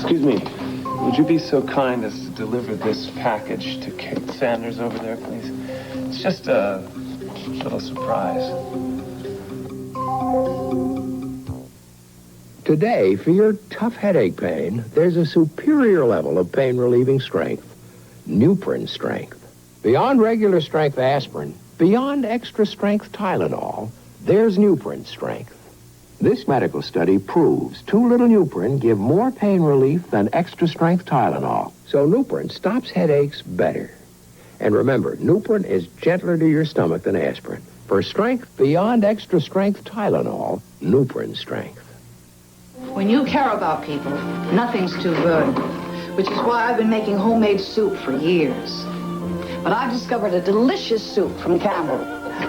Excuse me. Would you be so kind as to deliver this package to Kate Sanders over there, please? It's just a little surprise. Today, for your tough headache pain, there's a superior level of pain-relieving strength. Nuprin Strength. Beyond regular strength aspirin, beyond extra strength Tylenol, there's Nuprin Strength. This medical study proves too little Nuprin give more pain relief than extra strength Tylenol. So Nuprin stops headaches better. And remember, Nuprin is gentler to your stomach than aspirin. For strength beyond extra strength Tylenol, Nuprin Strength. When you care about people, nothing's too good, which is why I've been making homemade soup for years. But I've discovered a delicious soup from Campbell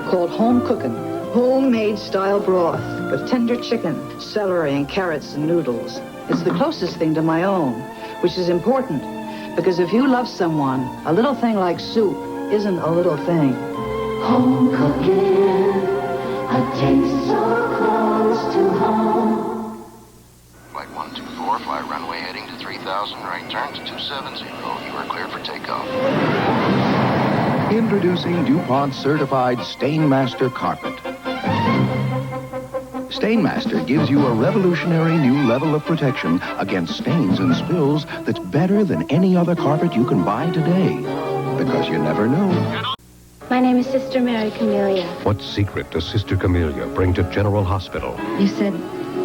called Home Cookin', homemade style broth with tender chicken, celery, and carrots and noodles. It's the closest thing to my own, which is important, because if you love someone, a little thing like soup isn't a little thing. Home cooking, a taste so close to home. Flight 124, fly runway heading to 3000, right turn to 270. You are cleared for takeoff. Introducing DuPont Certified Stainmaster Carpet. Stainmaster gives you a revolutionary new level of protection against stains and spills that's better than any other carpet you can buy today. Because you never know. My name is Sister Mary Camellia. What secret does Sister Camellia bring to General Hospital? You said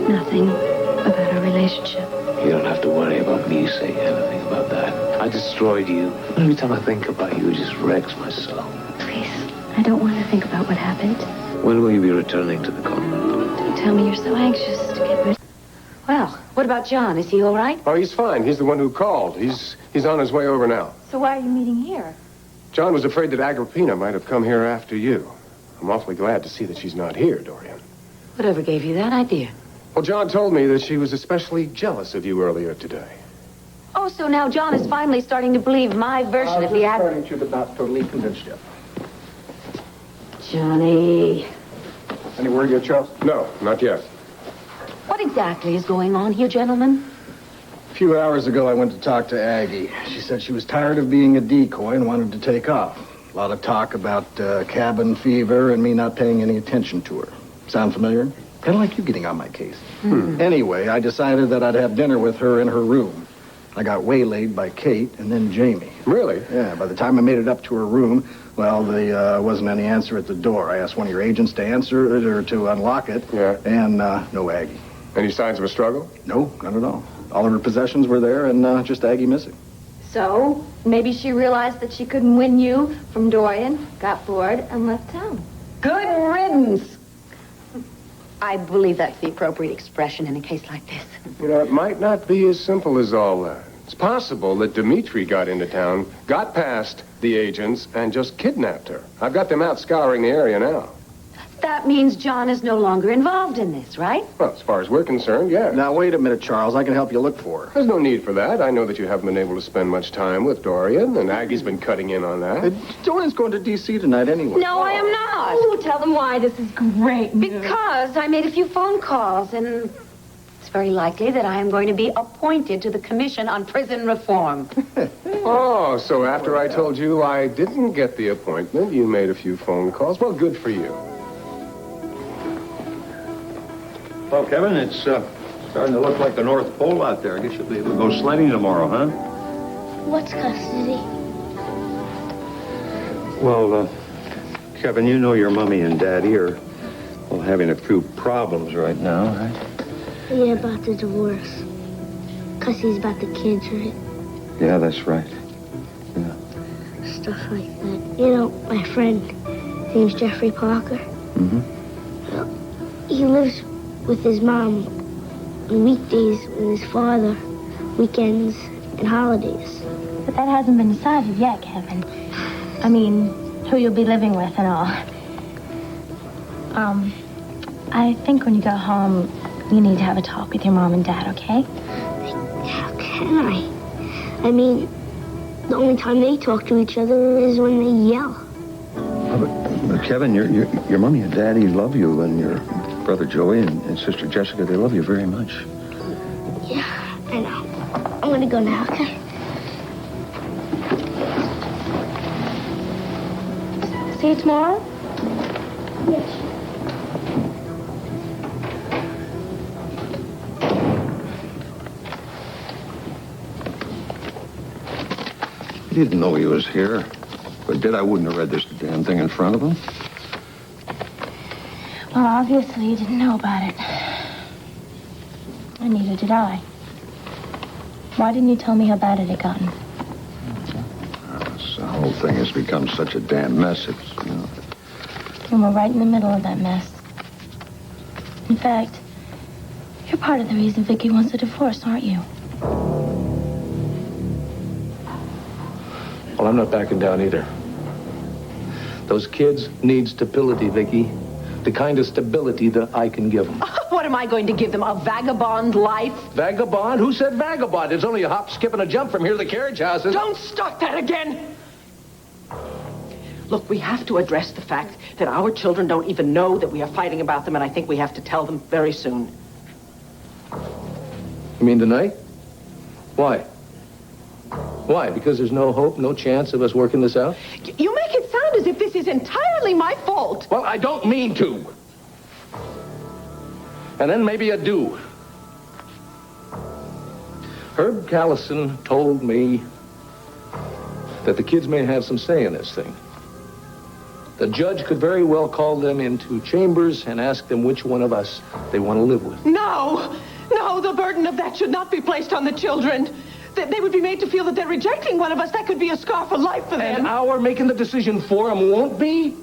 nothing about our relationship. You don't have to worry about me saying anything about that. I destroyed you. Every time I think about you, it just wrecks my soul. Please, I don't want to think about what happened. When will you be returning to the convent? Don't tell me you're so anxious to get rid. Well, what about John? Is he all right? Oh, he's fine. He's the one who called. He's on his way over now. So why are you meeting here? John was afraid that Agrippina might have come here after you. I'm awfully glad to see that she's not here, Dorian. Whatever gave you that idea? Well, John told me that she was especially jealous of you earlier today. Oh, so now John is finally starting to believe my version of the act. Starting to, but not totally convinced yet. Johnny. Any word yet, Charles? No, not yet. What exactly is going on here, gentlemen? A few hours ago, I went to talk to Aggie. She said she was tired of being a decoy and wanted to take off. A lot of talk about cabin fever and me not paying any attention to her. Sound familiar? Kind of like you getting on my case. Anyway, I decided that I'd have dinner with her in her room. I got waylaid by Kate and then Jamie. Really? Yeah, by the time I made it up to her room, well, there wasn't any answer at the door. I asked one of your agents to answer it or to unlock it. Yeah. And no Aggie. Any signs of a struggle? No, not at all. All of her possessions were there and just Aggie missing. So, maybe she realized that she couldn't win you from Dorian, got bored, and left town. Good riddance! I believe that's the appropriate expression in a case like this. You know, it might not be as simple as all that. It's possible that Dimitri got into town, got past the agents, and just kidnapped her. I've got them out scouring the area now. That means John is no longer involved in this, right? Well, as far as we're concerned, yeah. Now, wait a minute, Charles. I can help you look for her. There's no need for that. I know that you haven't been able to spend much time with Dorian, and Aggie's been cutting in on that. Dorian's going to D.C. tonight anyway. No, I am not. Oh, tell them why this is great news. Because I made a few phone calls, and it's very likely that I am going to be appointed to the Commission on Prison Reform. Oh, so after I told you I didn't get the appointment, you made a few phone calls? Well, good for you. Well, Kevin, it's starting to look like the North Pole out there. I guess you'll be able to go sledding tomorrow, huh? What's custody? Well, Kevin, you know your mommy and daddy are, well, having a few problems right now, right? Yeah, about the divorce. Because he's about the kids, right? Yeah, that's right. Yeah. Stuff like that. You know, my friend, his name's Jeffrey Parker. Mm-hmm. Well, he lives with his mom on weekdays with his father, weekends and holidays. But that hasn't been decided yet, Kevin. I mean, who you'll be living with and all. I think when you go home, you need to have a talk with your mom and dad, okay? How can I? I mean, the only time they talk to each other is when they yell. But Kevin, your mommy and daddy love you, and your brother Joey and sister Jessica, they love you very much. Yeah, I know. gonna go now, okay? See you tomorrow? Yes. He didn't know he was here. If I did, I wouldn't have read this damn thing in front of him. Well, obviously you didn't know about it. And neither did I. Why didn't you tell me how bad it had gotten? The whole thing has become such a damn mess. It's, you know... And we're right in the middle of that mess. In fact, you're part of the reason Vicky wants a divorce, aren't you? Well, I'm not backing down either. Those kids need stability, Vicky. The kind of stability that I can give them. What am I going to give them, a vagabond life? Vagabond? Who said vagabond? It's only a hop, skip, and a jump from here to the carriage house. Don't start that again! Look, we have to address the fact that our children don't even know that we are fighting about them, and I think we have to tell them very soon. You mean tonight? Why? Why? Because there's no hope, no chance of us working this out? You make it sound as if this is entirely my fault. Well, I don't mean to. And then maybe I do. Herb Callison told me that the kids may have some say in this thing. The judge could very well call them into chambers and ask them which one of us they want to live with. No! No, the burden of that should not be placed on the children. They would be made to feel that they're rejecting one of us. That could be a scar for life for them. And our making the decision for them won't be?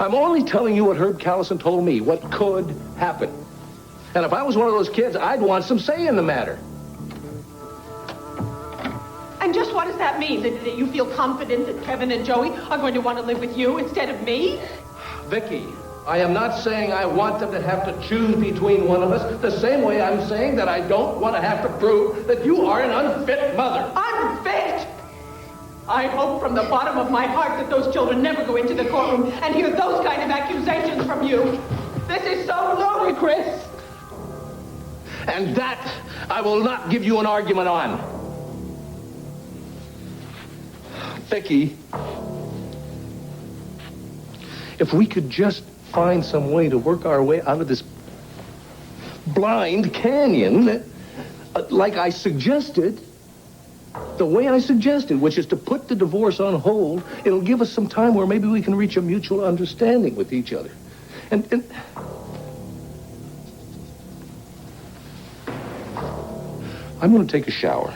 I'm only telling you what Herb Callison told me, what could happen. And if I was one of those kids, I'd want some say in the matter. And just what does that mean? That you feel confident that Kevin and Joey are going to want to live with you instead of me? Vicky, I am not saying I want them to have to choose between one of us, the same way I'm saying that I don't want to have to prove that you are an unfit mother. Unfit? I hope from the bottom of my heart that those children never go into the courtroom and hear those kind of accusations from you. This is so ludicrous. And that I will not give you an argument on. Vicky, if we could just find some way to work our way out of this blind canyon, like I suggested, the way I suggested, which is to put the divorce on hold, it'll give us some time where maybe we can reach a mutual understanding with each other. And I'm going to take a shower.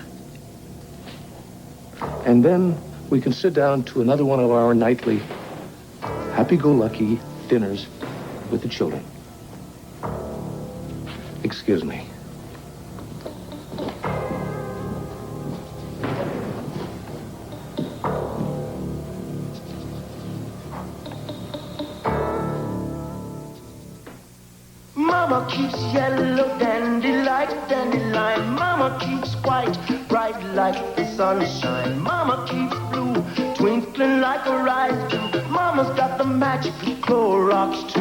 And then we can sit down to another one of our nightly happy-go-lucky dinners with the children. Excuse me. Mama keeps yellow dandelion. Mama keeps white, bright like the sunshine. Mama keeps blue, twinkling like a rise dew. Mama's got the magic of Clorox 2.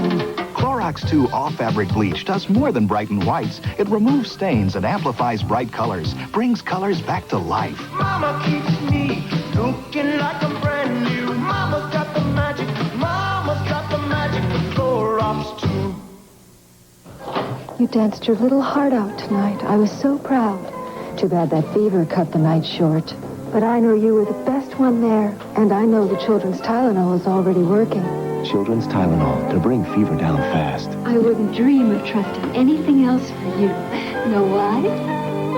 Clorox 2 all-fabric bleach does more than brighten whites. It removes stains and amplifies bright colors, brings colors back to life. Mama keeps me looking like I'm brand new. Mama's got the magic. Mama's got the magic of Clorox 2. You danced your little heart out tonight. I was so proud. Too bad that fever cut the night short. But I know you were the best one there. And I know the children's Tylenol is already working. Children's Tylenol to bring fever down fast. I wouldn't dream of trusting anything else for you. Know why?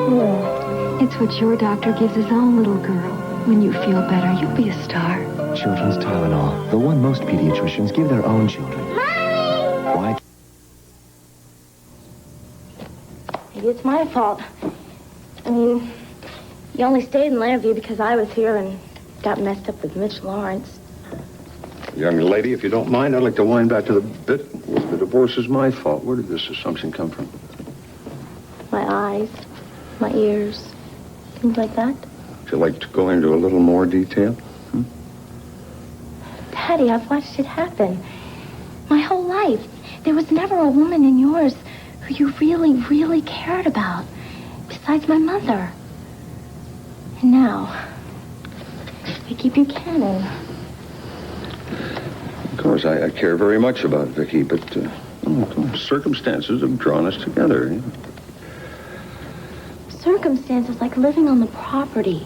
Well, it's what your doctor gives his own little girl. When you feel better, you'll be a star. Children's Tylenol, the one most pediatricians give their own children. Mommy! Why? Maybe it's my fault. I mean, you only stayed in Llanview because I was here and got messed up with Mitch Lawrence. Young lady, if you don't mind, I'd like to wind back to the bit where the divorce is my fault. Where did this assumption come from? My eyes, my ears, things like that. Would you like to go into a little more detail? Daddy, I've watched it happen. My whole life. There was never a woman in yours who you really, really cared about. besides my mother. And now, Vicky Buchanan. Of course, I care very much about Vicky, but circumstances have drawn us together. Circumstances like living on the property.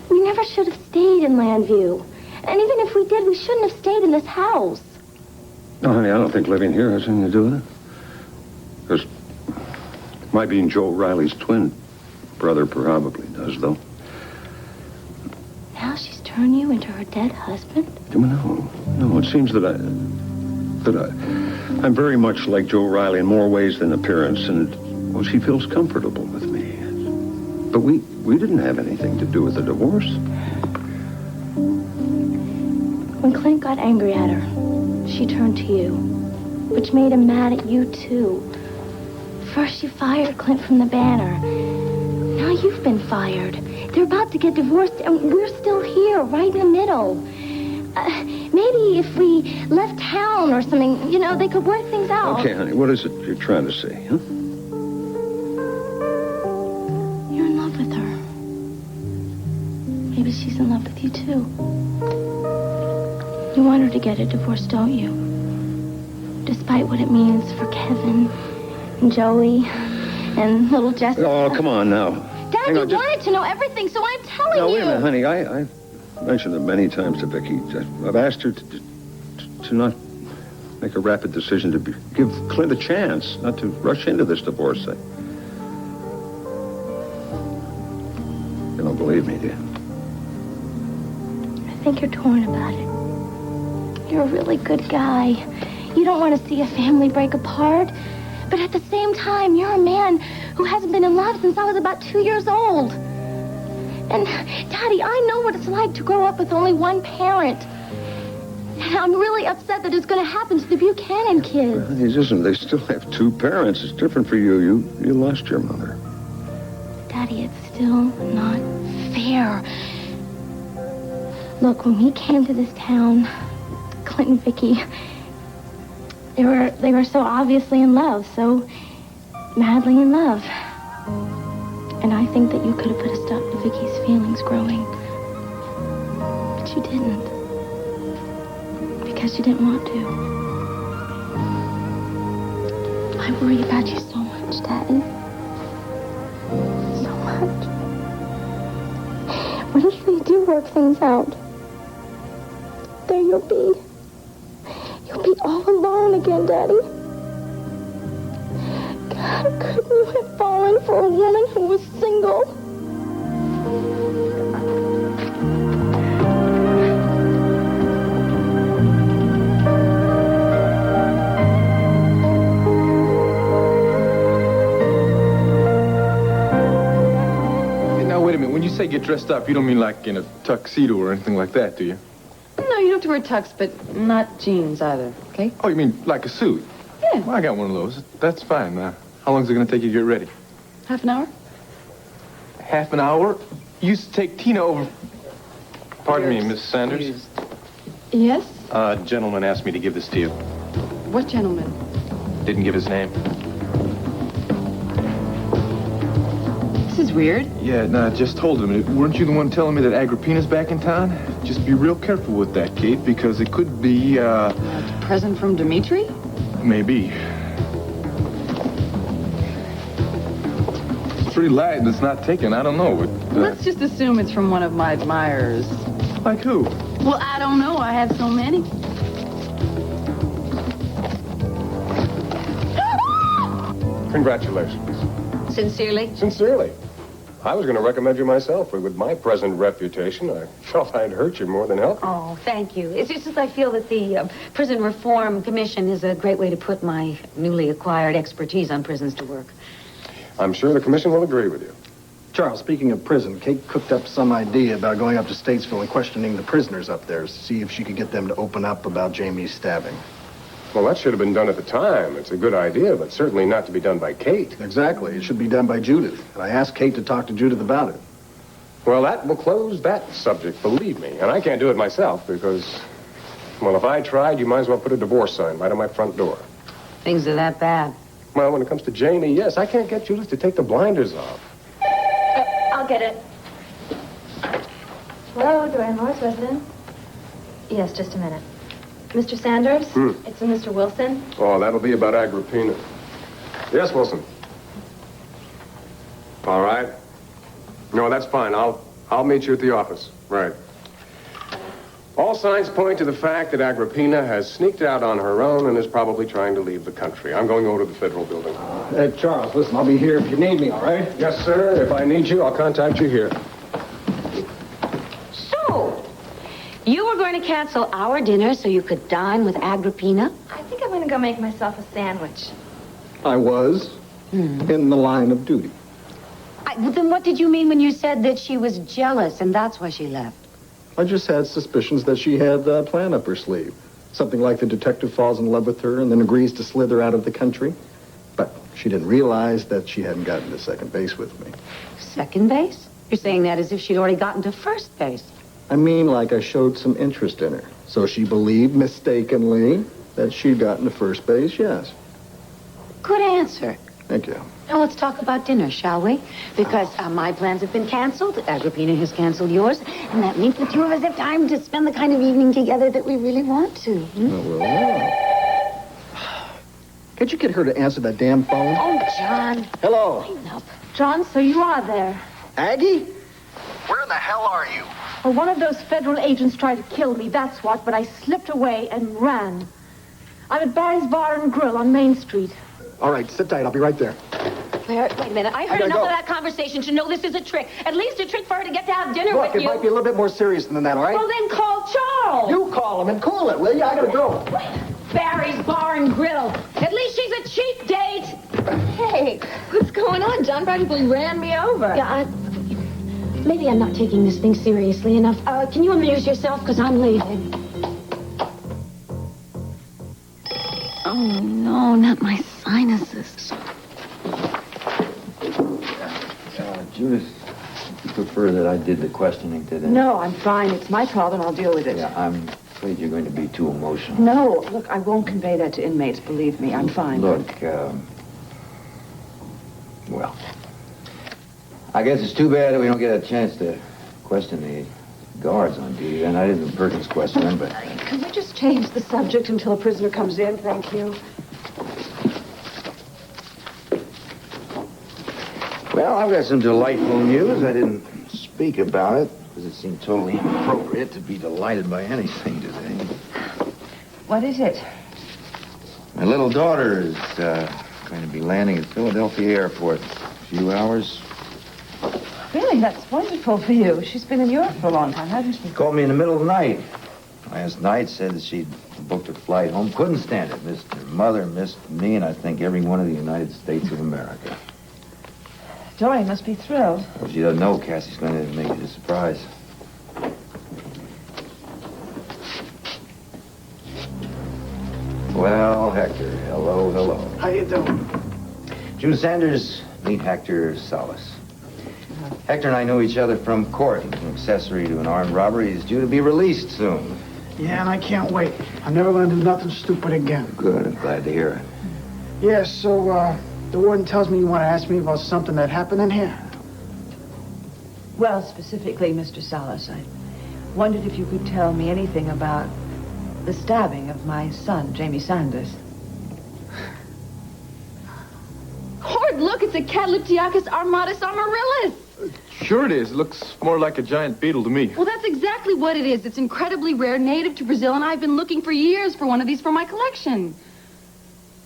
We never should have stayed in Landview. And even if we did, we shouldn't have stayed in this house. No, honey, I don't think living here has anything to do with it. Because my being Joe Riley's twin brother probably does, though. Now she's turned you into her dead husband? No, it seems that I'm very much like Joe Riley in more ways than appearance, and, well, she feels comfortable with me. But we didn't have anything to do with the divorce. When Clint got angry at her, she turned to you, which made him mad at you, too. First you fired Clint from the Banner. Now you've been fired. They're about to get divorced, and we're still here, right in the middle. Maybe if we left town or something, they could work things out. Okay, honey, what is it you're trying to say, huh? You're in love with her. Maybe she's in love with you, too. You want her to get a divorce, don't you? Despite what it means for Kevin and Joey and little Jessica. Oh, come on now. Dad, you wanted to know everything, so I'm telling you. No, wait a minute, honey. I've mentioned it many times to Vicky. I've asked her to not make a rapid decision, to give Clint a chance, not to rush into this divorce thing. You don't believe me, do you? I think you're torn about it. You're a really good guy. You don't want to see a family break apart. But at the same time, you're a man who hasn't been in love since I was about 2 years old. And, Daddy, I know what it's like to grow up with only one parent. And I'm really upset that it's going to happen to the Buchanan kids. Well, it isn't. They still have two parents. It's different for you. You lost your mother. Daddy, it's still not fair. Look, when we came to this town, Clint and Vicky, they were so obviously in love, so madly in love. And I think that you could have put a stop to Vicky's feelings growing. But you didn't. Because you didn't want to. I worry about you so much, Daddy. So much. What if they do work things out? There you'll be. You'll be all alone again, Daddy. God, couldn't you have fallen for a woman who was single? Now, wait a minute. When you say get dressed up, you don't mean like in a tuxedo or anything like that, do you? No, you don't have to wear tux, but not jeans either, okay? Oh, you mean like a suit? Yeah. Well, I got one of those. That's fine. How long is it going to take you to get ready? Half an hour? Half an hour? You used to take Tina over... Pardon me, Miss Sanders? Yes? A gentleman asked me to give this to you. What gentleman? Didn't give his name. This is weird. Yeah, no, I just told him. Weren't you the one telling me that Agrippina's back in town? Just be real careful with that, Kate, because it could be, A present from Dimitri? Maybe. It's pretty light and it's not taken. I don't know. Let's just assume it's from one of my admirers. Like who? Well, I don't know. I have so many. Congratulations. Sincerely? Sincerely. I was going to recommend you myself, but with my present reputation, I felt I'd hurt you more than help you. Oh, thank you. It's just I feel that the Prison Reform Commission is a great way to put my newly acquired expertise on prisons to work. I'm sure the commission will agree with you. Charles, speaking of prison, Kate cooked up some idea about going up to Statesville and questioning the prisoners up there to see if she could get them to open up about Jamie's stabbing. Well, that should have been done at the time. It's a good idea, but certainly not to be done by Kate. Exactly. It should be done by Judith. And I asked Kate to talk to Judith about it. Well, that will close that subject, believe me. And I can't do it myself because, well, if I tried, you might as well put a divorce sign right on my front door. Things are that bad. Well, when it comes to Jamie, yes, I can't get Judith to take the blinders off. I'll get it. Hello, Dorian Moore's resident. Yes, just a minute. Mr. Sanders? It's a Mr. Wilson. Oh, that'll be about Agrippina. Yes, Wilson. All right. No, that's fine. I'll meet you at the office. Right. All signs point to the fact that Agrippina has sneaked out on her own and is probably trying to leave the country. I'm going over to the federal building. Hey, Charles, listen, I'll be here if you need me, all right? Yes, sir. If I need you, I'll contact you here. So, you were going to cancel our dinner so you could dine with Agrippina? I think I'm going to go make myself a sandwich. I was in the line of duty. Then what did you mean when you said that she was jealous and that's why she left? I just had suspicions that she had a plan up her sleeve. Something like the detective falls in love with her and then agrees to slither out of the country. But she didn't realize that she hadn't gotten to second base with me. Second base? You're saying that as if she'd already gotten to first base. I mean, like I showed some interest in her. So she believed mistakenly that she'd gotten to first base, yes. Good answer. Thank you. Now let's talk about dinner, shall we? Because my plans have been canceled. Agrippina has canceled yours. And that means the two of us have time to spend the kind of evening together that we really want to. Oh, well. Can't you get her to answer that damn phone? Oh, John. Hello. Line up. John, so you are there. Aggie? Where in the hell are you? Well, one of those federal agents tried to kill me, that's what, but I slipped away and ran. I'm at Barry's Bar and Grill on Main Street. All right, sit tight. I'll be right there. Wait a minute. I heard enough of that conversation to know this is a trick. At least a trick for her to get to have dinner with you. Look, it might be a little bit more serious than that, all right? Well, then call Charles. You call him and cool it, will you? I gotta go. Barry's Bar and Grill. At least she's a cheap date. Hey, what's going on? John practically ran me over. Yeah, maybe I'm not taking this thing seriously enough. Can you amuse yourself? Because I'm leaving. Oh, no, not my sinuses. Judith, you prefer that I did the questioning today? No, I'm fine. It's my problem. I'll deal with it. Yeah, I'm afraid you're going to be too emotional. No, look, I won't convey that to inmates, believe me. I'm fine. Look, well, I guess it's too bad that we don't get a chance to question the guards on duty. Then I didn't Perkins question them, but... Can we just change the subject until a prisoner comes in? Thank you. Well, I've got some delightful news. I didn't speak about it because it seemed totally inappropriate to be delighted by anything today. What is it? My little daughter is going to be landing at Philadelphia Airport in a few hours. Really? That's wonderful for you. She's been in Europe for a long time, hasn't she? Called me in the middle of the night. Last night said that she'd booked her flight home. Couldn't stand it. Missed her mother, missed me, and I think every one of the United States of America. Dory must be thrilled. Well, she doesn't know Cassie's going to make it a surprise. Well, Hector, hello, hello. How you doing? June Sanders, meet Hector Salas. Hector and I know each other from court. He's an accessory to an armed robbery. He's due to be released soon. Yeah, and I can't wait. I'm never going to do nothing stupid again. Good, I'm glad to hear it. Yeah, so, the warden tells me you want to ask me about something that happened in here. Well, specifically, Mr. Salas, I wondered if you could tell me anything about the stabbing of my son, Jamie Sanders. Horde, look, it's a Cataleptiacus armatus amaryllis. Sure it is. It looks more like a giant beetle to me. Well, that's exactly what it is. It's incredibly rare, native to Brazil, and I've been looking for years for one of these for my collection.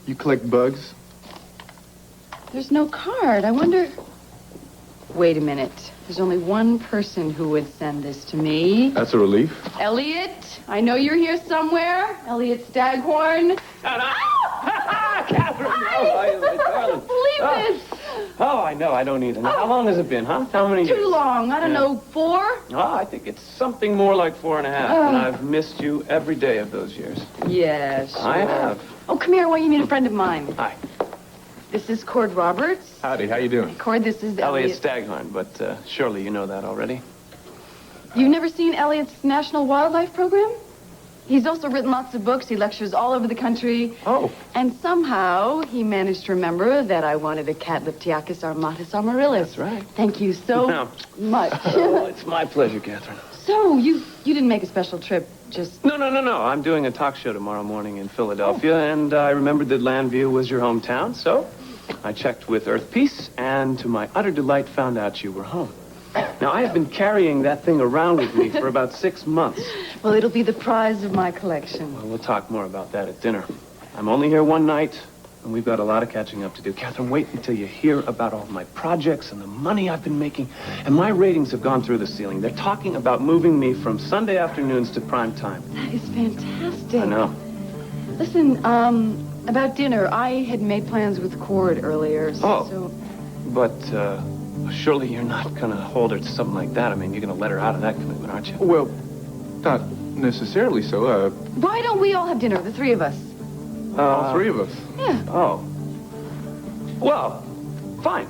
You collect bugs? There's no card. I wonder... Wait a minute. There's only one person who would send this to me. That's a relief. Elliot, I know you're here somewhere. Elliot Staghorn. Catherine! I believe this. Oh, I know. I don't either. Now, how long has it been, huh? How many years? Too long. I don't know, 4? Oh, I think it's something more like 4.5. And I've missed you every day of those years. Yes. I have. Oh, come here. Why don't you meet a friend of mine? Hi. This is Cord Roberts. Howdy. How you doing? Cord, this is Elliot Staghorn, but surely you know that already. You've never seen Elliot's National Wildlife Program? He's also written lots of books. He lectures all over the country. Oh. And somehow he managed to remember that I wanted a Catliptiacus armatus amaryllis. That's right. Thank you so No. much. Oh, it's my pleasure, Catherine. So, you didn't make a special trip, just... No. I'm doing a talk show tomorrow morning in Philadelphia, and I remembered that Landview was your hometown, so I checked with Earth Peace, and to my utter delight, found out you were home. Now, I have been carrying that thing around with me for about 6 months. Well, it'll be the prize of my collection. Well, we'll talk more about that at dinner. I'm only here one night, and we've got a lot of catching up to do. Catherine, wait until you hear about all my projects and the money I've been making. And my ratings have gone through the ceiling. They're talking about moving me from Sunday afternoons to prime time. That is fantastic. I know. Listen, about dinner, I had made plans with Cord earlier, so... But, surely you're not gonna hold her to something like that. I mean, you're gonna let her out of that commitment, aren't you? Well, not necessarily so. Why don't we all have dinner, the three of us? All three of us? Yeah. Oh. Well, fine.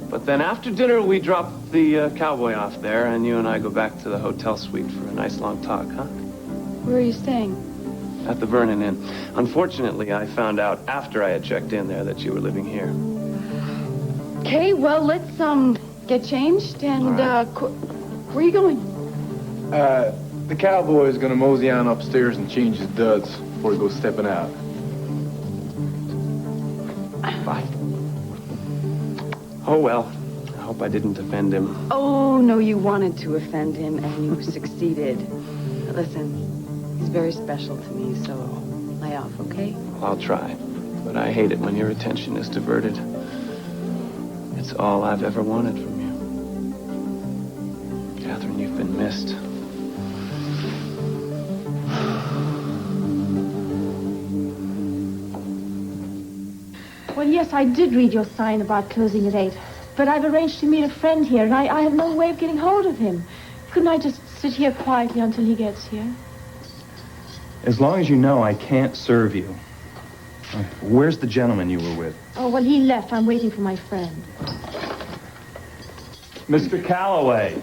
But then after dinner, we drop the cowboy off there, and you and I go back to the hotel suite for a nice long talk, huh? Where are you staying? At the Vernon Inn. Unfortunately, I found out after I had checked in there that you were living here. Okay, well, let's, get changed, and, where are you going? The cowboy is gonna mosey on upstairs and change his duds before he goes stepping out. Bye. Oh, well. I hope I didn't offend him. Oh, no, you wanted to offend him, and you succeeded. Listen, he's very special to me, so lay off, okay? I'll try. But I hate it when your attention is diverted. It's all I've ever wanted from you. Catherine, you've been missed. Well, yes, I did read your sign about closing at 8. But I've arranged to meet a friend here, and I have no way of getting hold of him. Couldn't I just sit here quietly until he gets here? As long as you know I can't serve you. Where's the gentleman you were with? Oh, well, he left. I'm waiting for my friend. Mr. Calloway.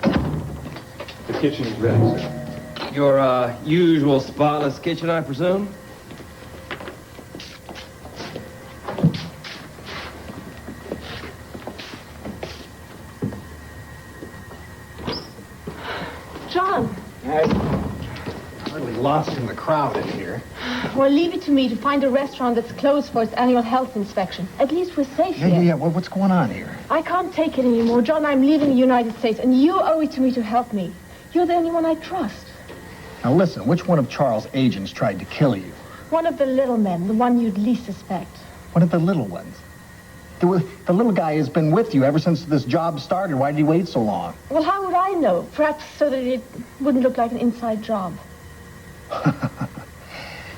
The kitchen is ready, sir. Your, usual spotless kitchen, I presume? John. Really lost in the crowd in here. Well, leave it to me to find a restaurant that's closed for its annual health inspection. At least we're safe here. Yeah. What's going on here? I can't take it anymore. John, I'm leaving the United States, and you owe it to me to help me. You're the only one I trust. Now listen, which one of Charles' agents tried to kill you? One of the little men, the one you'd least suspect. One of the little ones? The little guy has been with you ever since this job started. Why did he wait so long? Well, how would I know? Perhaps so that it wouldn't look like an inside job.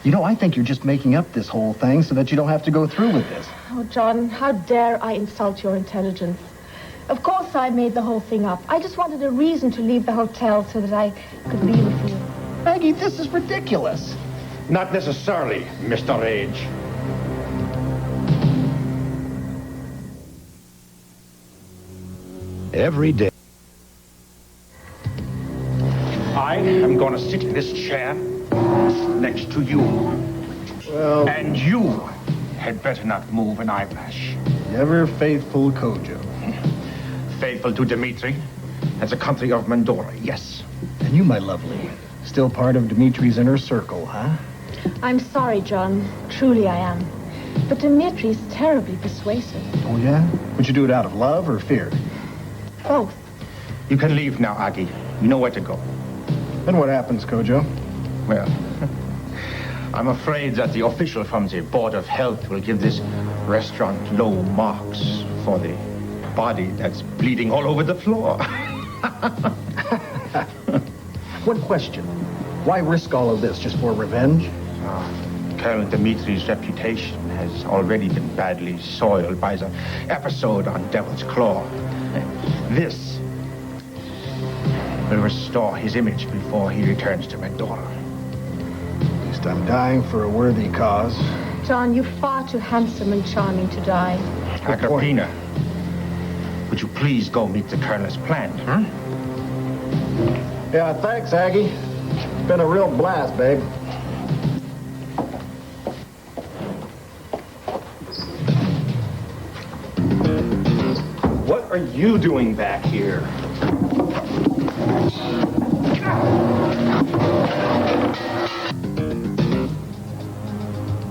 You know, I think you're just making up this whole thing so that you don't have to go through with this. Oh, John, how dare I insult your intelligence? Of course I made the whole thing up. I just wanted a reason to leave the hotel so that I could be with you. Maggie, this is ridiculous. Not necessarily, Mr. Rage. Every day. I am going to sit in this chair next to you. Well... And you had better not move an eyelash. Ever faithful Kojo. Faithful to Dmitri. That's a country of Mandora, yes. And you, my lovely, still part of Dmitri's inner circle, huh? I'm sorry, John. Truly I am. But Dmitri's terribly persuasive. Oh, yeah? Would you do it out of love or fear? Both. You can leave now, Aggie. You know where to go. Then what happens, Kojo? Well, I'm afraid that the official from the Board of Health will give this restaurant low marks for the body that's bleeding all over the floor. One question. Why risk all of this? Just for revenge? Colonel Dmitri's reputation has already been badly soiled by the episode on Devil's Claw. This will restore his image before he returns to Mandora. At least I'm dying for a worthy cause. John, you're far too handsome and charming to die. Agrippina, would you please go meet the Colonel's plant, huh? Yeah, thanks, Aggie. been a real blast, babe. What are you doing back here?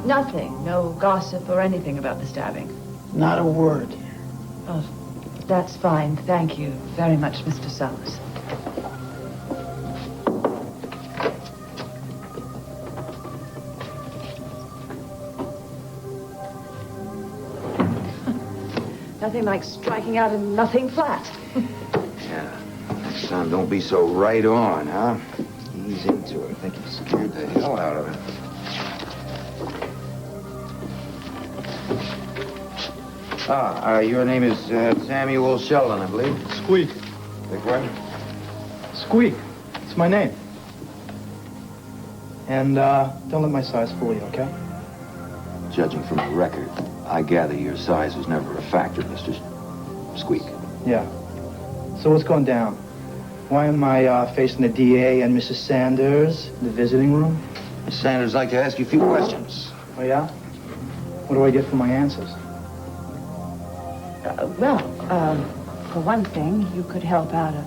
Nothing. No gossip or anything about the stabbing. Not a word. Oh, that's fine. Thank you very much, Mr. Salas. Nothing like striking out and nothing flat. Yeah. Next time, don't be so right on, huh? Ease into it. I think you scared the hell out of it. Your name is Samuel Sheldon, I believe. Squeak. Big what? Squeak. It's my name. And don't let my size fool you, okay? Judging from the record, I gather your size was never a factor, Mr. Squeak. Yeah. So what's going down? Why am I facing the DA and Mrs. Sanders in the visiting room? Miss Sanders would like to ask you a few questions. Oh, yeah? What do I get for my answers? For one thing, you could help out a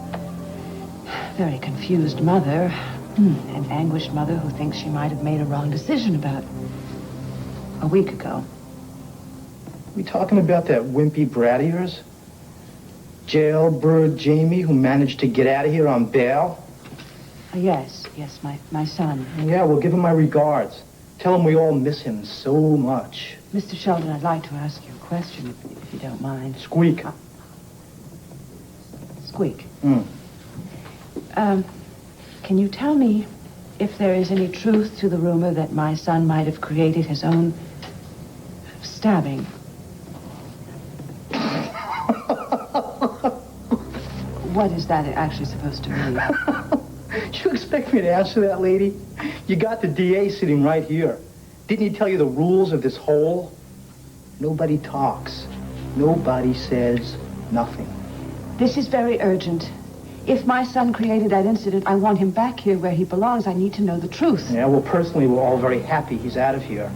very confused mother, an anguished mother who thinks she might have made a wrong decision about a week ago. We talking about that wimpy brat of yours? Jailbird Jamie, who managed to get out of here on bail? Yes, my son. Yeah, well, give him my regards. Tell him we all miss him so much. Mr. Sheldon, I'd like to ask you a question, if you don't mind. Squeak. Squeak. Can you tell me if there is any truth to the rumor that my son might have created his own stabbing? What is that actually supposed to mean? You expect me to answer that, lady? You got the DA sitting right here. Didn't he tell you the rules of this hole? Nobody talks. Nobody says nothing. This is very urgent. If my son created that incident, I want him back here where he belongs. I need to know the truth. Yeah, well, personally, we're all very happy he's out of here.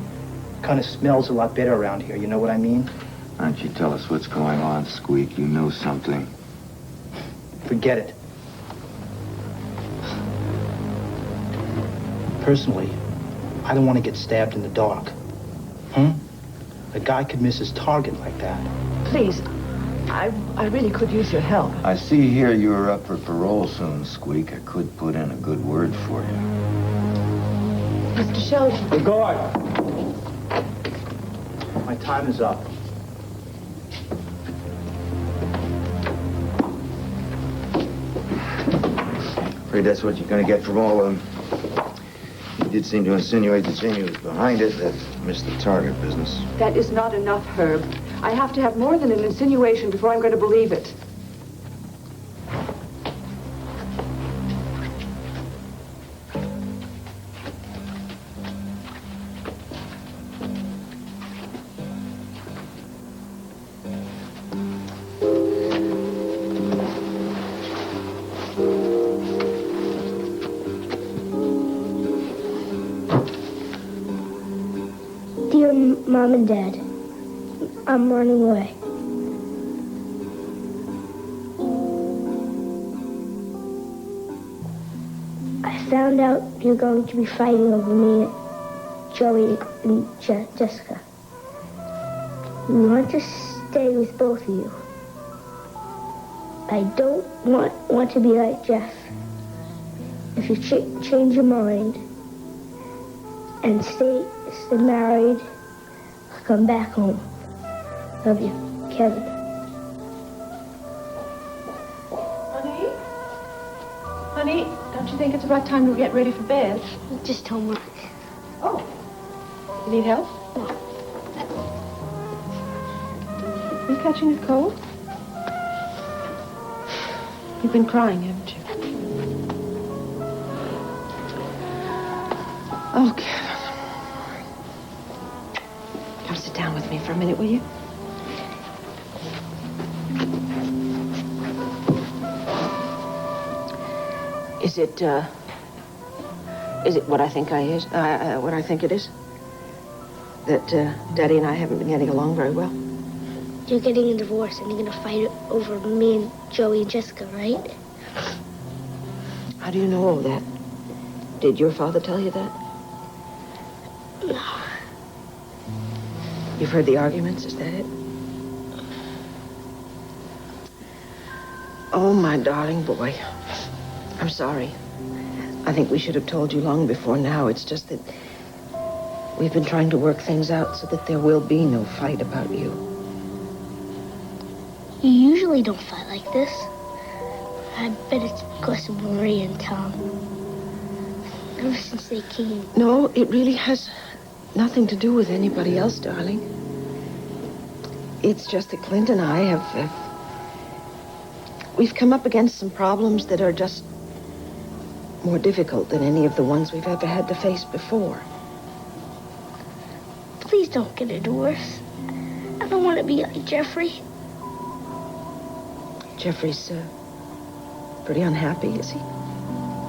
Kind of smells a lot better around here, you know what I mean? Why don't you tell us what's going on, Squeak? You know something. Forget it. Personally, I don't want to get stabbed in the dark. A guy could miss his target like that. Please, I really could use your help. I see here you're up for parole soon, Squeak. I could put in a good word for you. Mr. Sheldon. The guard. My time is up. Afraid that's what you're going to get from all of them. You did seem to insinuate that Jamie was behind it. That missed the target business. That is not enough, Herb. I have to have more than an insinuation before I'm going to believe it. Dear Mom and Dad, I'm running away. I found out you're going to be fighting over me, Joey and Jessica. We want to stay with both of you. I don't want to be like Jeff. If you change your mind and stay married, I'll come back home. Love you, Kevin. Honey, don't you think it's about time to get ready for bed? Just homework. Oh. You need help? No. You catching a cold? You've been crying, haven't you? Oh, Kevin. Come sit down with me for a minute, will you? Is it Is it what I think what I think it is? That Daddy and I haven't been getting along very well? You're getting a divorce and you're going to fight over me and Joey and Jessica, right? How do you know all that? Did your father tell you that? No. You've heard the arguments, is that it? Oh, my darling boy. I'm sorry. I think we should have told you long before now. It's just that we've been trying to work things out so that there will be no fight about you. You usually don't fight like this. I bet it's because of Maria and Tom. Ever since they came. No, it really has nothing to do with anybody else, darling. It's just that Clint and I we've come up against some problems that are just more difficult than any of the ones we've ever had to face before. Please don't get a divorce. I don't want to be like Jeffrey. Jeffrey's pretty unhappy, is he?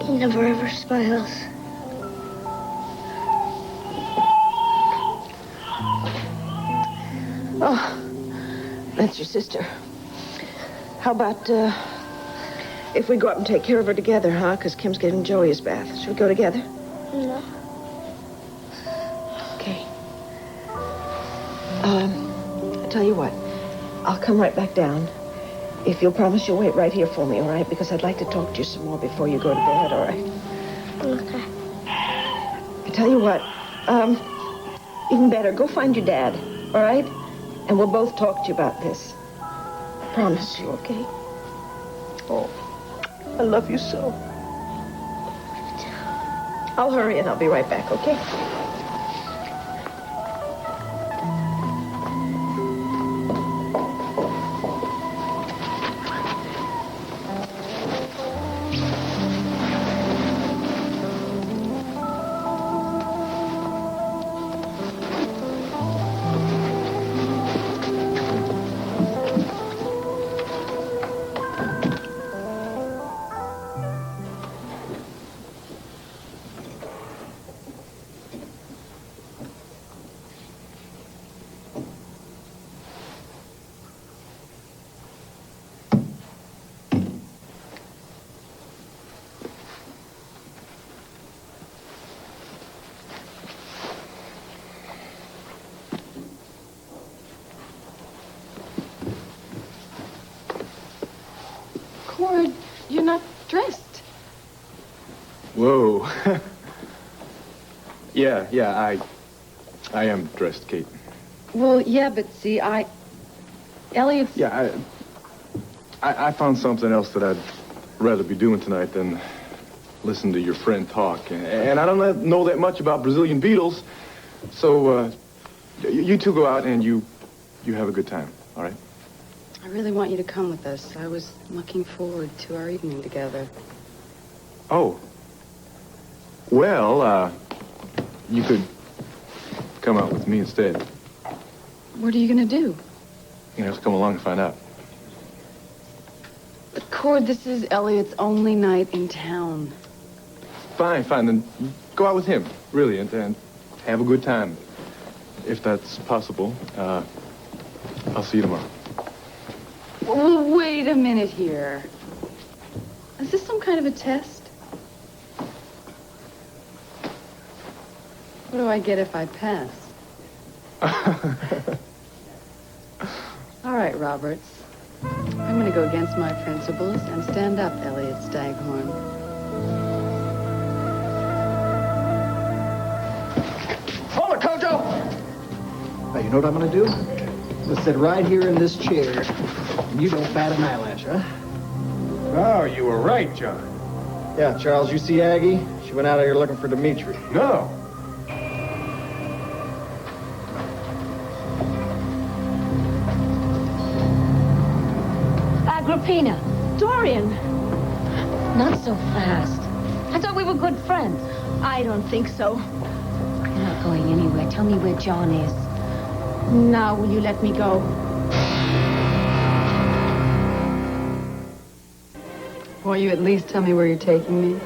He never ever smiles. Oh, that's your sister. How about, if we go up and take care of her together, huh? Because Kim's giving Joey his bath. Should we go together? No. Okay. I tell you what. I'll come right back down. If you'll promise you'll wait right here for me, all right? Because I'd like to talk to you some more before you go to bed, all right? Okay. I tell you what. Even better, go find your dad, all right? And we'll both talk to you about this. I promise you, okay? Oh, I love you so. I'll hurry and I'll be right back, okay? Cord, you're not dressed. Whoa. Yeah, I am dressed, Kate. Well, yeah, but see, Elliot's... Yeah, I found something else that I'd rather be doing tonight than listen to your friend talk. And I don't know that much about Brazilian beetles, so you two go out and you have a good time, all right? I really want you to come with us. I was looking forward to our evening together. Oh. Well, you could come out with me instead. What are you going to do? You have to come along and find out. But Cord, this is Elliot's only night in town. Fine. Then go out with him, really, and have a good time. If that's possible. I'll see you tomorrow. Well, wait a minute here. Is this some kind of a test? What do I get if I pass? All right, Roberts. I'm going to go against my principles and stand up Elliot Staghorn. Hold it, Kojo! Now, you know what I'm gonna do? I'm gonna sit right here in this chair, and you don't bat an eyelash, huh? Oh, you were right, John. Yeah, Charles, you see Aggie? She went out of here looking for Dimitri. No. Agrippina. Dorian. Not so fast. I thought we were good friends. I don't think so. You're not going anywhere. Tell me where John is. Now, will you let me go? Will you at least tell me where you're taking me?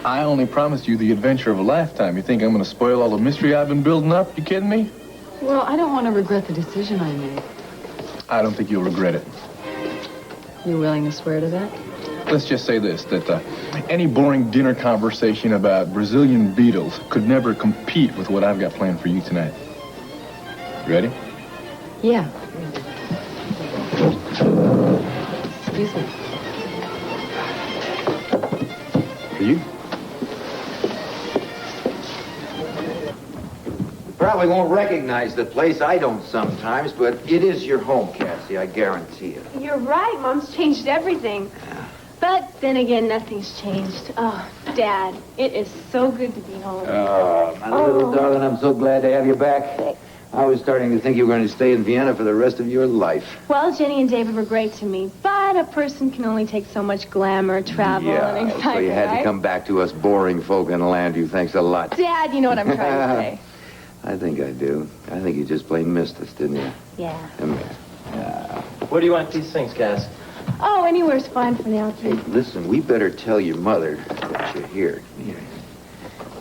I only promised you the adventure of a lifetime. You think I'm going to spoil all the mystery I've been building up? You kidding me? Well, I don't want to regret the decision I made. I don't think you'll regret it. You willing to swear to that? Let's just say this, that any boring dinner conversation about Brazilian beetles could never compete with what I've got planned for you tonight. You ready? Yeah. Excuse me. For you? Probably won't recognize the place. I don't sometimes, but it is your home, Cassie, I guarantee it. You're right. Mom's changed everything. But then again, nothing's changed. Oh, Dad, it is so good to be home. Oh, my little darling, I'm so glad to have you back. I was starting to think you were going to stay in Vienna for the rest of your life. Well, Jenny and David were great to me, but a person can only take so much glamour, travel, and excitement, so you had right? to come back to us boring folk in Landview. Thanks a lot. Dad, you know what I'm trying to say. I think I do. I think you just plain missed us, didn't you? Yeah. Come here. Where do you want these things, Cass? Oh, anywhere's fine for now, Hey, Keith. listen, we better tell your mother that you're here. Come here.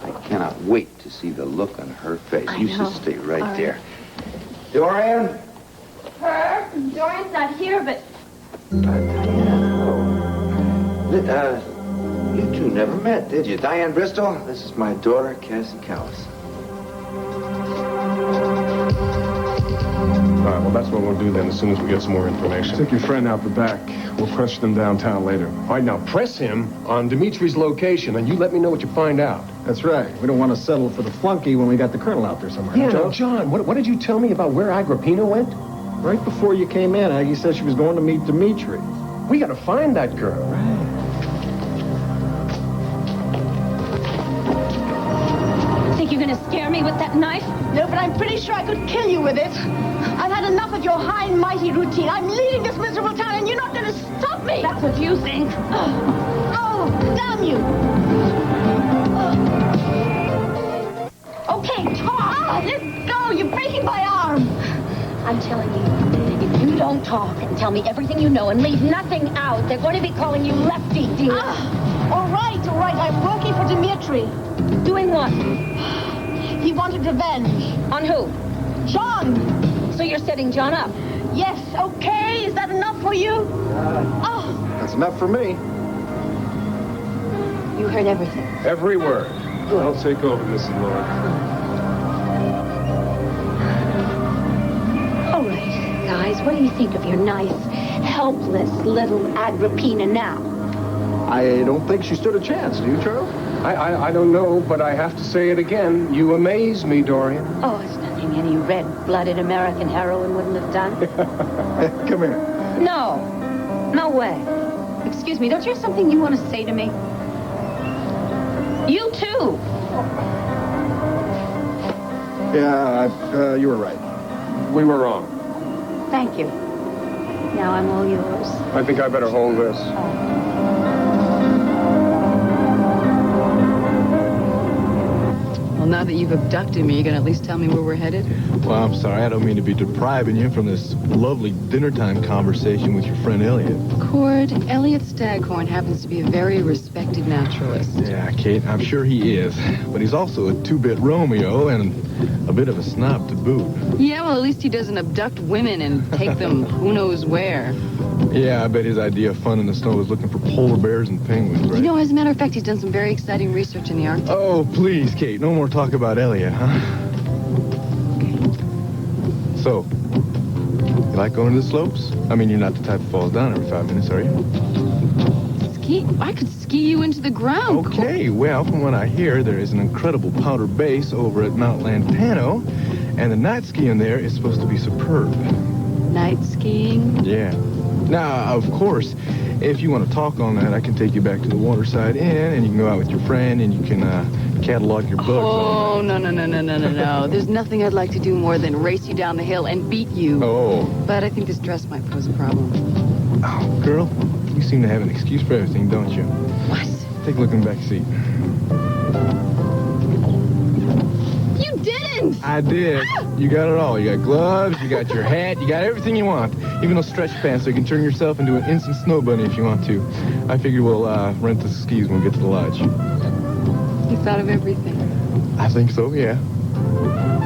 I cannot wait to see the look on her face. You should stay right there. Dorian? Her? Dorian's not here, but... You two never met, did you? Diane Bristol? This is my daughter, Cassie Callis. All right, well, that's what we'll do then as soon as we get some more information. Take your friend out the back. We'll press them downtown later. All right, now press him on Dimitri's location, and you let me know what you find out. That's right. We don't want to settle for the flunky when we got the colonel out there somewhere. Yeah, Joe? now, John, what did you tell me about where Agrippina went? Right before you came in, Aggie said she was going to meet Dimitri. We got to find that girl. Think you're gonna scare me with that knife? No, but I'm pretty sure I could kill you with it. I've had enough of your high and mighty routine. I'm leaving this miserable town, and you're not going to stop me. That's what you think. Oh, damn you. Okay, talk. Let go. You're breaking my arm. I'm telling you, if you don't talk and tell me everything you know and leave nothing out, they're going to be calling you Lefty, dear. All right. I'm working for Dimitri. Doing what? He wanted revenge. On who? John. So you're setting John up? Yes, okay. Is that enough for you? That's enough for me. You heard everything. Every word. I'll take over, Mrs. Lord. All right, guys, what do you think of your nice, helpless little Agrippina now? I don't think she stood a chance, do you, Charles? I don't know, but I have to say it again. You amaze me, Dorian. Oh, it's nothing any red-blooded American heroine wouldn't have done. Come here. No way. Excuse me, don't you have something you want to say to me? You too. Yeah, you were right. We were wrong. Thank you. Now I'm all yours. I think I better hold this. Well, now that you've abducted me, you can at least tell me where we're headed? Well, I'm sorry. I don't mean to be depriving you from this lovely dinner time conversation with your friend Elliot. Cord, Elliot Staghorn happens to be a very respected naturalist. Yeah, Kate, I'm sure he is. But he's also a two-bit Romeo and a bit of a snob to boot. Yeah, well, at least he doesn't abduct women and take them who knows where. Yeah, I bet his idea of fun in the snow was looking for polar bears and penguins, right? You know, as a matter of fact, he's done some very exciting research in the Arctic. Oh, please, Kate. No more talk about Elliot, huh? So, you like going to the slopes? I mean, you're not the type that falls down every 5 minutes, are you? Ski? I could ski you into the ground. Okay, well, from what I hear, there is an incredible powder base over at Mount Lantano, and the night skiing there is supposed to be superb. Night skiing? Yeah. Now, of course, if you want to talk on that, I can take you back to the Waterside Inn, and you can go out with your friend, and you can catalog your bugs. Oh, no. There's nothing I'd like to do more than race you down the hill and beat you. Oh. But I think this dress might pose a problem. Oh, girl, you seem to have an excuse for everything, don't you? What? Take a look in the back seat. You didn't! I did. You got it all. You got gloves, you got your hat, you got everything you want. Even those stretch pants so you can turn yourself into an instant snow bunny if you want to. I figure we'll rent the skis when we get to the lodge. you thought of everything. I think so, yeah.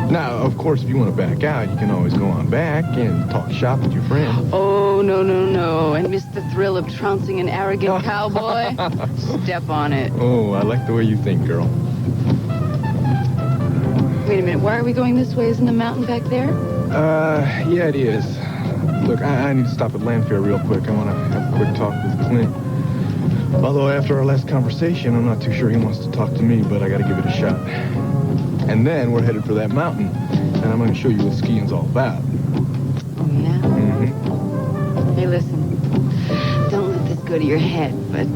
Now, of course, if you want to back out, you can always go on back and talk shop with your friend. Oh, no. And miss the thrill of trouncing an arrogant cowboy? Step on it. Oh, I like the way you think, girl. Wait a minute. Why are we going this way? Isn't the mountain back there? Yeah, it is. Look, I need to stop at Landfair real quick. I want to have a quick talk with Clint. Although after our last conversation, I'm not too sure he wants to talk to me, but I got to give it a shot. And then we're headed for that mountain, and I'm going to show you what skiing's all about. Oh, yeah? Mm-hmm. Hey, listen. Don't let this go to your head, but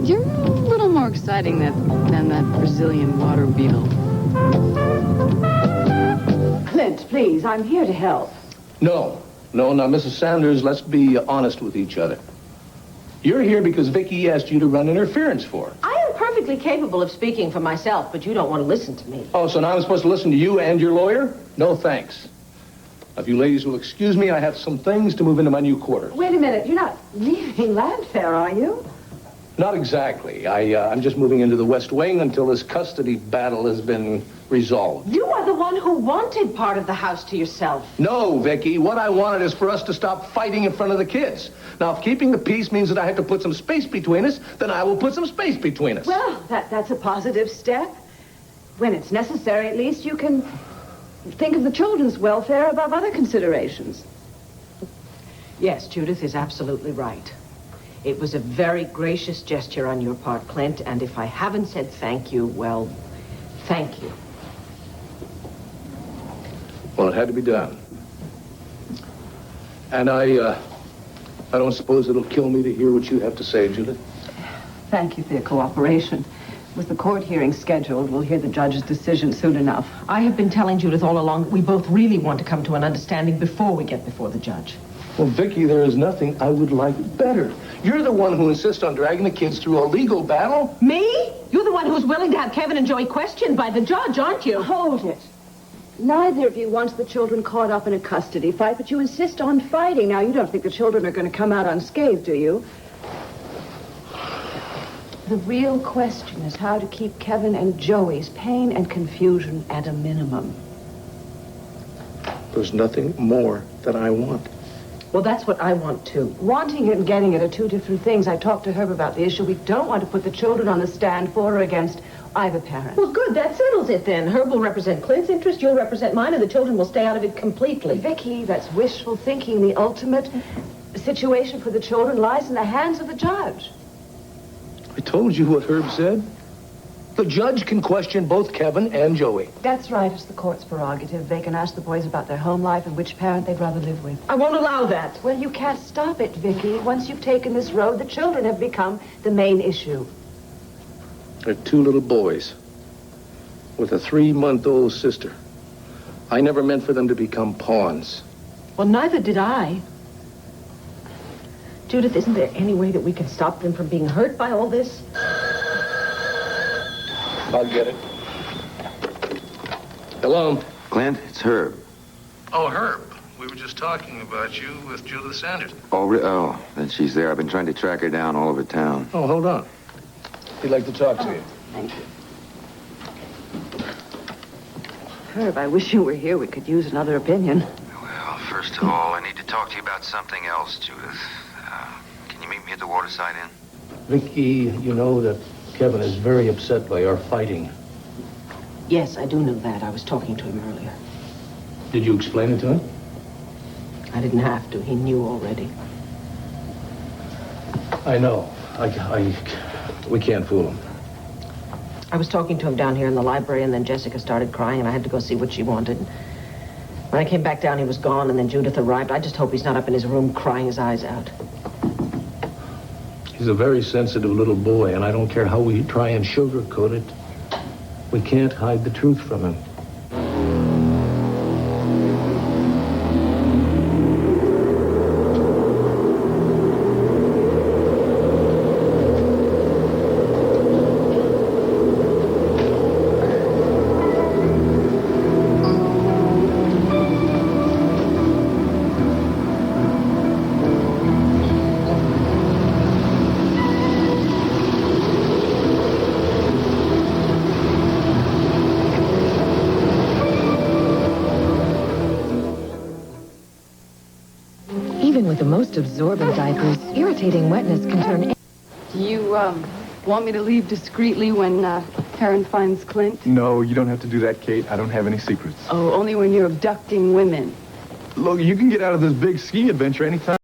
you're a little more exciting than that Brazilian water beetle. Clint, please, I'm here to help. No. Now, Mrs. Sanders, let's be honest with each other. You're here because Vicky asked you to run interference for her. I am perfectly capable of speaking for myself, but you don't want to listen to me. Oh, so now I'm supposed to listen to you and your lawyer? No, thanks. If you ladies will excuse me, I have some things to move into my new quarters. Wait a minute, you're not leaving Landfair, are you? Not exactly. I'm just moving into the West Wing until this custody battle has been resolved. You are the one who wanted part of the house to yourself. No, Vicky. What I wanted is for us to stop fighting in front of the kids. Now, if keeping the peace means that I have to put some space between us, then I will put some space between us. Well, that's a positive step. When it's necessary, at least you can think of the children's welfare above other considerations. Yes, Judith is absolutely right. It was a very gracious gesture on your part, Clint, and if I haven't said thank you, well, thank you. Well, it had to be done. And I don't suppose it'll kill me to hear what you have to say, Judith. Thank you for your cooperation. With the court hearing scheduled, we'll hear the judge's decision soon enough. I have been telling Judith all along that we both really want to come to an understanding before we get before the judge. Well, Vicky, there is nothing I would like better. You're the one who insists on dragging the kids through a legal battle. Me? You're the one who's willing to have Kevin and Joey questioned by the judge, aren't you? Hold it. Neither of you wants the children caught up in a custody fight, but you insist on fighting. Now, you don't think the children are going to come out unscathed, do you? The real question is how to keep Kevin and Joey's pain and confusion at a minimum. There's nothing more that I want. Well, that's what I want, too. Wanting it and getting it are two different things. I talked to Herb about the issue. We don't want to put the children on the stand for or against either parent. Well, good. That settles it, then. Herb will represent Clint's interest, you'll represent mine, and the children will stay out of it completely. Vicky, that's wishful thinking. The ultimate situation for the children lies in the hands of the judge. I told you what Herb said. The judge can question both Kevin and Joey. That's right. It's the court's prerogative. They can ask the boys about their home life and which parent they'd rather live with. I won't allow that. Well, you can't stop it, Vicky. Once you've taken this road, the children have become the main issue. They're two little boys with a 3-month-old sister. I never meant for them to become pawns. Well, neither did I. Judith, isn't there any way that we can stop them from being hurt by all this? I'll get it. Hello? Clint, it's Herb. Oh, Herb. We were just talking about you with Judith Sanders. Oh, then she's there. I've been trying to track her down all over town. Oh, hold on. He'd like to talk to you. Thank you. Herb, I wish you were here. We could use another opinion. Well, first of all, I need to talk to you about something else, Judith. Can you meet me at the Waterside Inn? Vicky, you know that Kevin is very upset by our fighting. Yes, I do know that. I was talking to him earlier. Did you explain it to him? I didn't have to. He knew already. I know. We can't fool him. I was talking to him down here in the library, and then Jessica started crying, and I had to go see what she wanted. When I came back down, he was gone, and then Judith arrived. I just hope he's not up in his room crying his eyes out. He's a very sensitive little boy, and I don't care how we try and sugarcoat it. We can't hide the truth from him. Even with the most absorbent diapers, irritating wetness can turn... Do you, want me to leave discreetly when, Karen finds Clint? No, you don't have to do that, Kate. I don't have any secrets. Oh, only when you're abducting women. Look, you can get out of this big ski adventure anytime.